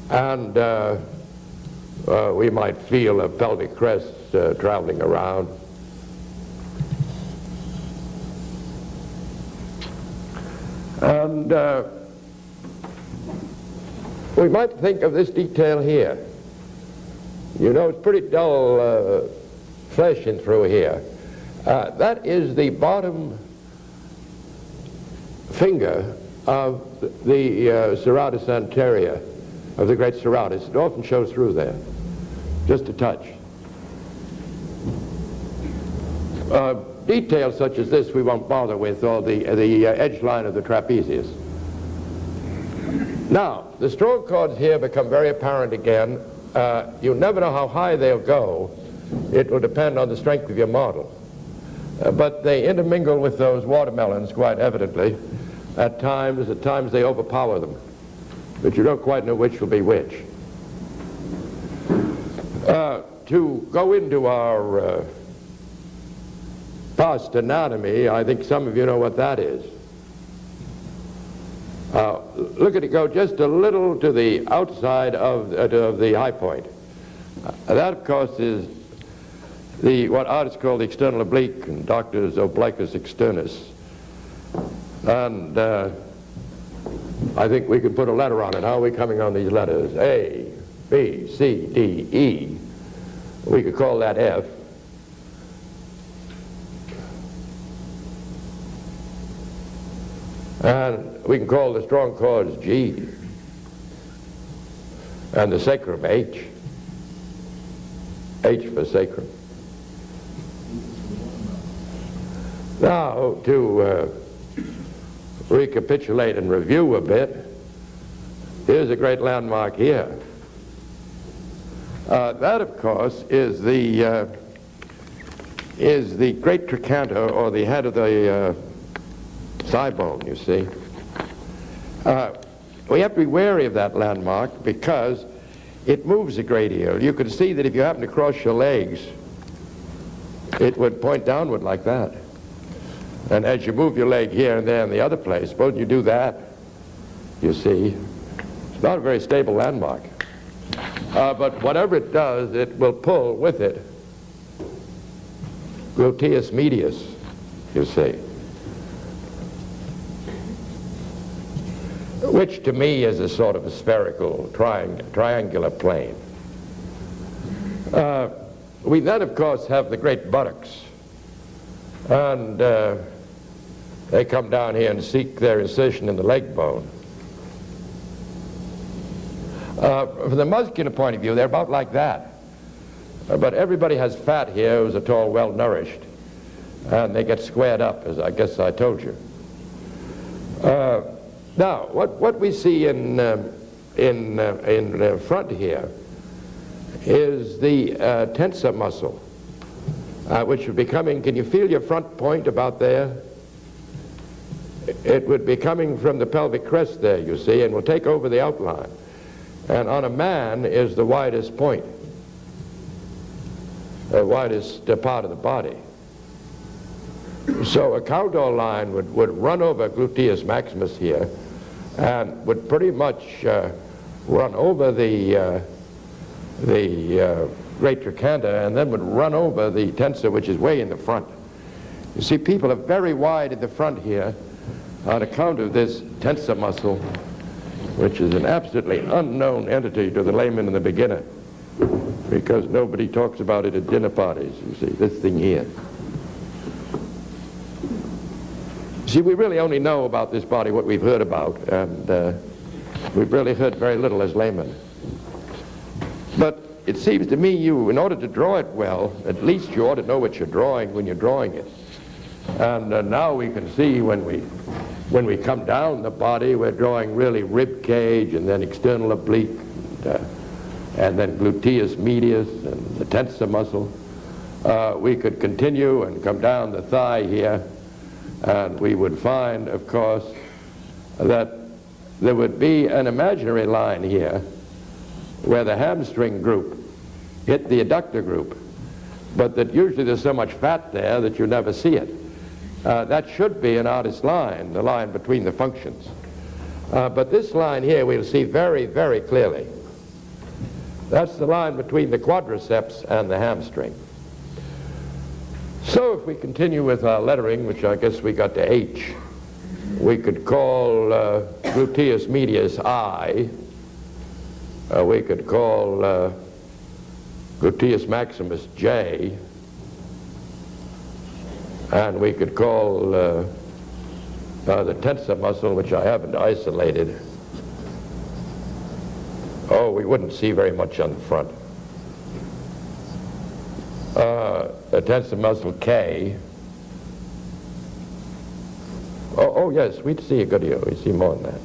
S2: And we might feel a pelvic crest traveling around. And we might think of this detail here. You know, it's pretty dull fleshing through here. That is the bottom finger of the serratus anterior of the great serratus. It often shows through there, just a touch. Details such as this we won't bother with, or the edge line of the trapezius. Now, the strong chords here become very apparent again. You never know how high they'll go. It will depend on the strength of your model. But they intermingle with those watermelons quite evidently. At times they overpower them. But you don't quite know which will be which. To go into our past anatomy, I think some of you know what that is. Look at it go just a little to the outside of the high point. That, of course, is what artists call the external oblique, and doctors obliquus externus. And I think we could put a letter on it. How are we coming on these letters? A, B, C, D, E. We could call that F. And we can call the strong chords G. And the sacrum H. H for sacrum. Now, to recapitulate and review a bit, here's a great landmark here. That, of course, is the great trochanter, or the head of the thigh bone, you see. We have to be wary of that landmark because it moves a great deal. You can see that if you happen to cross your legs, it would point downward like that. And as you move your leg here and there in the other place, suppose you do that, you see, it's not a very stable landmark. But whatever it does, it will pull with it gluteus medius, you see, which to me is a sort of a spherical triangular plane. We then, of course, have the great buttocks, and they come down here and seek their incision in the leg bone. From the muscular point of view, they're about like that. But everybody has fat here who's at all well-nourished, and they get squared up, as I guess I told you. Now, what we see in front here is the tensor muscle, which would be coming. Can you feel your front point about there? It would be coming from the pelvic crest there, you see, and will take over the outline. And on a man is the widest point. widest part of the body. So a cowdoll line would run over gluteus maximus here and would pretty much run over the great trochanter and then would run over the tensor, which is way in the front. You see, people are very wide in the front here on account of this tensor muscle, which is an absolutely unknown entity to the layman and the beginner, because nobody talks about it at dinner parties. You see, this thing here. See, we really only know about this body what we've heard about, and we've really heard very little as laymen. But it seems to me in order to draw it well, at least you ought to know what you're drawing when you're drawing it. And now we can see when we come down the body, we're drawing really rib cage and then external oblique, and then gluteus medius and the tensor muscle. We could continue and come down the thigh here, and we would find, of course, that there would be an imaginary line here where the hamstring group hit the adductor group, but that usually there's so much fat there that you never see it. That should be an artist's line, the line between the functions. But this line here we'll see very, very clearly. That's the line between the quadriceps and the hamstring. So if we continue with our lettering, which I guess we got to H, we could call gluteus medius I. We could call gluteus maximus J. And we could call the tensor muscle, which I haven't isolated. Oh, we wouldn't see very much on the front. The tensor muscle K. Oh yes, we'd see a good deal. We'd see more than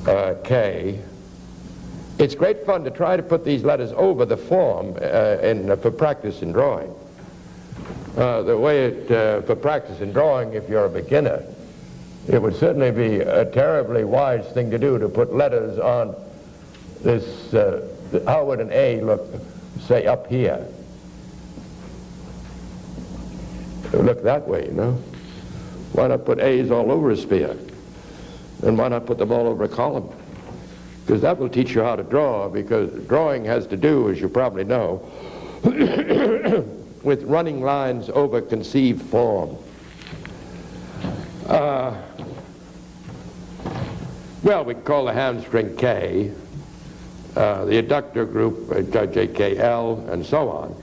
S2: that. K. It's great fun to try to put these letters over the form for practice in drawing. The way for practice in drawing, if you're a beginner, it would certainly be a terribly wise thing to do to put letters on this. How would an A look, say, up here? It would look that way, you know. Why not put A's all over a sphere? And why not put them all over a column? Because that will teach you how to draw, because drawing has to do, as you probably know, with running lines over conceived form. Well, we call the hamstring K, the adductor group JKL, and so on.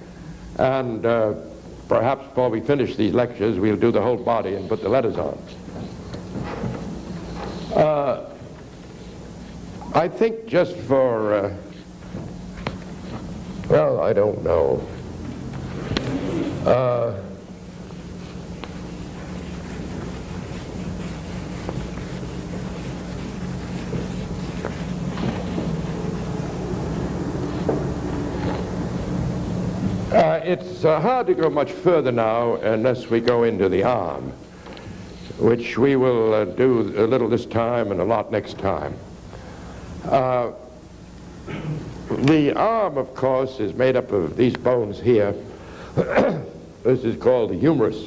S2: And perhaps before we finish these lectures, we'll do the whole body and put the letters on. I think just for, well, I don't know. It's hard to go much further now unless we go into the arm, which we will do a little this time and a lot next time. The arm, of course, is made up of these bones here. This is called the humerus.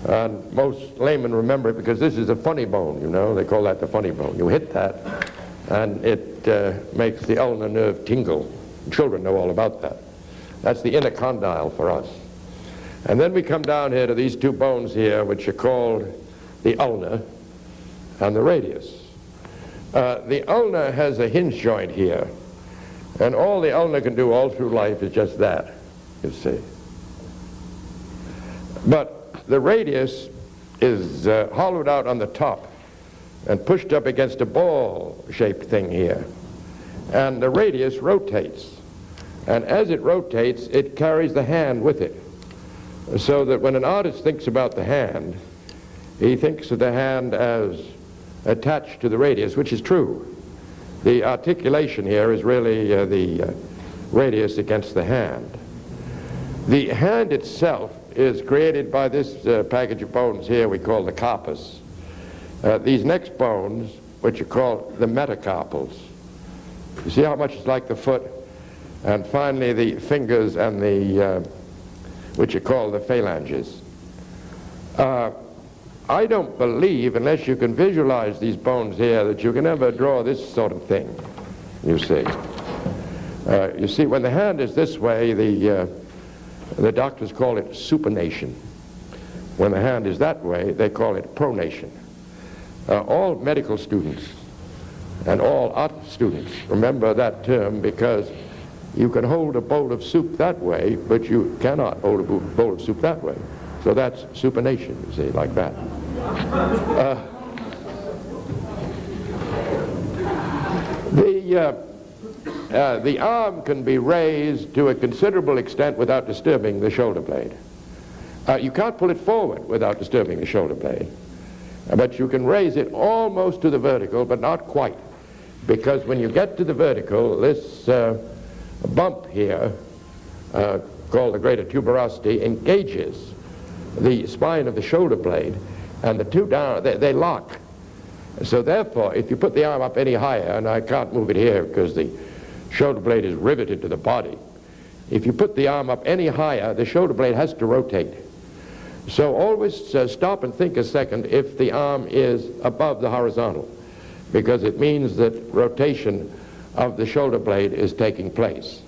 S2: And most laymen remember it because this is a funny bone, you know. They call that the funny bone. You hit that, and it makes the ulnar nerve tingle. Children know all about that. That's the inner condyle for us. And then we come down here to these two bones here, which are called the ulna and the radius. The ulna has a hinge joint here, and all the ulna can do all through life is just that, you see. But the radius is hollowed out on the top and pushed up against a ball-shaped thing here. And the radius rotates. And as it rotates, it carries the hand with it. So that when an artist thinks about the hand, he thinks of the hand as attached to the radius, which is true. The articulation here is really the radius against the hand. The hand itself is created by this package of bones here we call the carpus. These next bones, which are called the metacarpals. You see how much it's like the foot? and finally the fingers and the, which are called the phalanges. I don't believe, unless you can visualize these bones here, that you can ever draw this sort of thing, you see. You see, when the hand is this way, the doctors call it supination. When the hand is that way, they call it pronation. All medical students and all art students remember that term, because you can hold a bowl of soup that way, but you cannot hold a bowl of soup that way. So that's supination, you see, like that. The arm can be raised to a considerable extent without disturbing the shoulder blade. You can't pull it forward without disturbing the shoulder blade, but you can raise it almost to the vertical, but not quite, because when you get to the vertical, this bump here, called the greater tuberosity, engages the spine of the shoulder blade, and the two down, they lock. So therefore, if you put the arm up any higher, and I can't move it here because the shoulder blade is riveted to the body, if you put the arm up any higher, the shoulder blade has to rotate. So always stop and think a second if the arm is above the horizontal, because it means that rotation of the shoulder blade is taking place.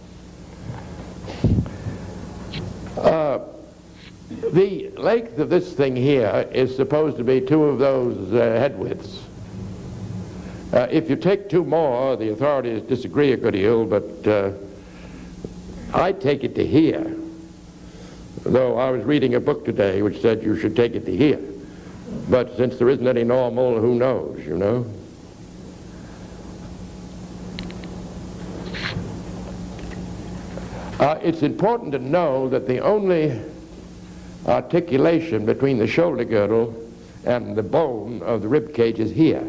S2: The length of this thing here is supposed to be 2 of those head widths. If you take 2 more, the authorities disagree a good deal, but I take it to here. Though I was reading a book today which said you should take it to here. But since there isn't any normal, who knows, you know? It's important to know that the only articulation between the shoulder girdle and the bone of the rib cage is here.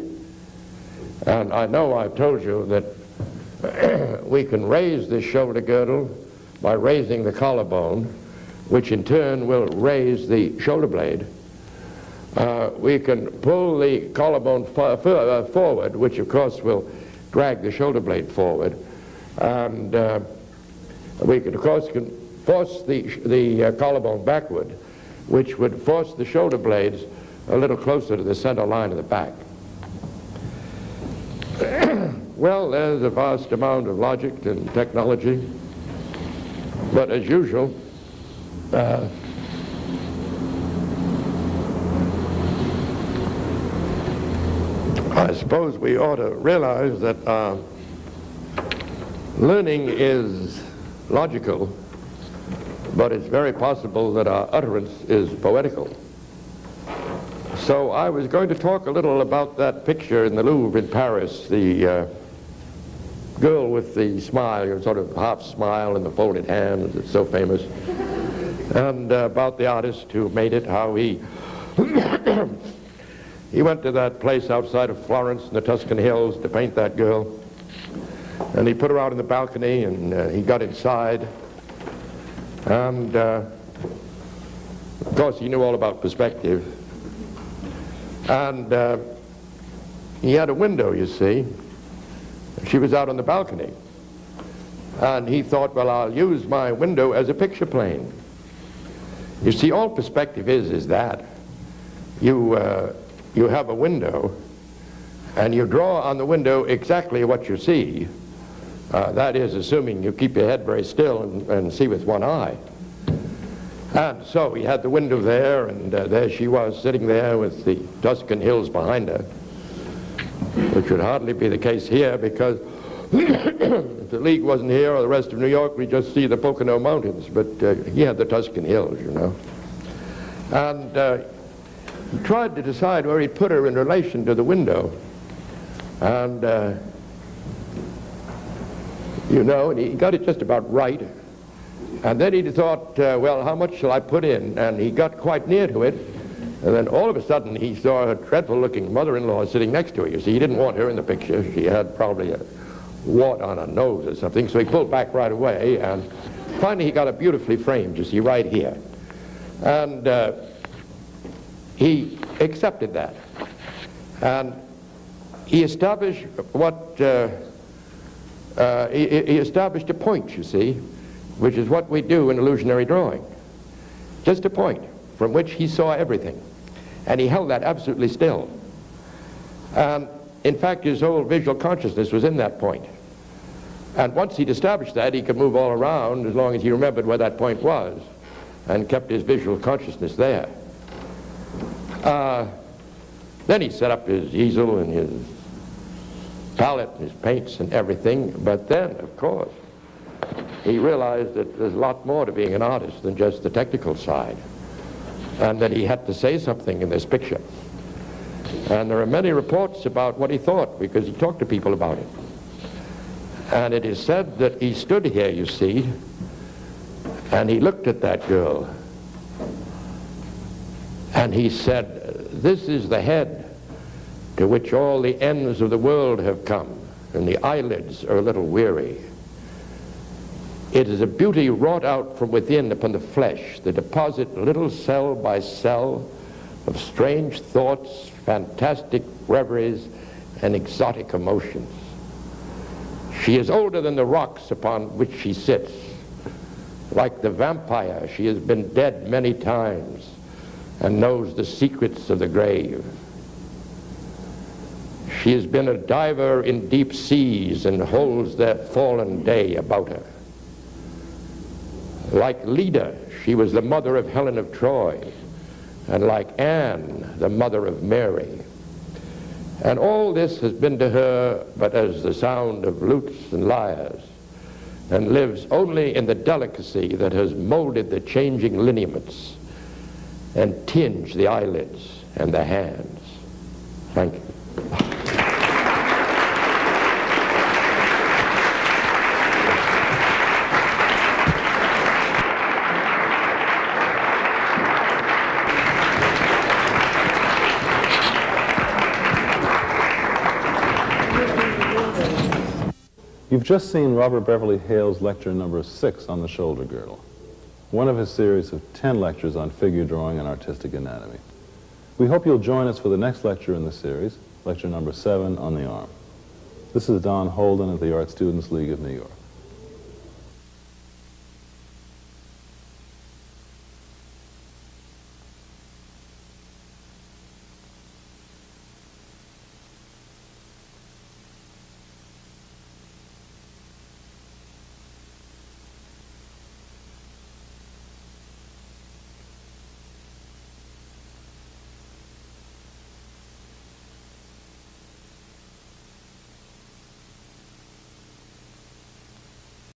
S2: And I know I've told you that we can raise this shoulder girdle by raising the collarbone, which in turn will raise the shoulder blade. We can pull the collarbone forward, which of course will drag the shoulder blade forward. And we can, of course, force the collarbone backward, which would force the shoulder blades a little closer to the center line of the back. Well, there's a vast amount of logic and technology, but as usual, I suppose we ought to realize that learning is logical, but it's very possible that our utterance is poetical. So I was going to talk a little about that picture in the Louvre in Paris, the girl with the smile, sort of half smile and the folded hands, it's so famous, and about the artist who made it, how he he went to that place outside of Florence in the Tuscan hills to paint that girl, and he put her out on the balcony, and he got inside, and of course he knew all about perspective, and he had a window, you see. She was out on the balcony, and he thought, well, I'll use my window as a picture plane. You see, all perspective is that you have a window, and you draw on the window exactly what you see. That is, assuming you keep your head very still and see with one eye. And so he had the window there, and there she was sitting there with the Tuscan hills behind her, which would hardly be the case here, because if the League wasn't here or the rest of New York, we'd just see the Pocono Mountains, but he had the Tuscan hills, you know. And he tried to decide where he'd put her in relation to the window, and you know, and he got it just about right. And then he thought, well, how much shall I put in? And he got quite near to it, and then all of a sudden he saw a dreadful-looking mother-in-law sitting next to her. You see, he didn't want her in the picture. She had probably a wart on her nose or something, so he pulled back right away, and finally he got it beautifully framed, you see, right here. And he accepted that. And he established what he established a point, you see, which is what we do in illusionary drawing. Just a point from which he saw everything. And he held that absolutely still. In fact, his whole visual consciousness was in that point. And once he'd established that, he could move all around as long as he remembered where that point was and kept his visual consciousness there. Then he set up his easel and his palette and his paints and everything. But then, of course, he realized that there's a lot more to being an artist than just the technical side, and that he had to say something in this picture. And there are many reports about what he thought, because he talked to people about it. And it is said that he stood here, you see, and he looked at that girl, and he said, "This is the head to which all the ends of the world have come, and the eyelids are a little weary. It is a beauty wrought out from within upon the flesh, the deposit little cell by cell of strange thoughts, fantastic reveries, and exotic emotions. She is older than the rocks upon which she sits. Like the vampire, she has been dead many times and knows the secrets of the grave. She has been a diver in deep seas and holds the fallen day about her. Like Leda, she was the mother of Helen of Troy, and like Anne, the mother of Mary. And all this has been to her but as the sound of lutes and lyres, and lives only in the delicacy that has molded the changing lineaments and tinged the eyelids and the hands." Thank you.
S1: You've just seen Robert Beverly Hale's lecture number 6 on the shoulder girdle, one of his series of 10 lectures on figure drawing and artistic anatomy. We hope you'll join us for the next lecture in the series, lecture number 7 on the arm. This is Don Holden of the Art Students League of New York.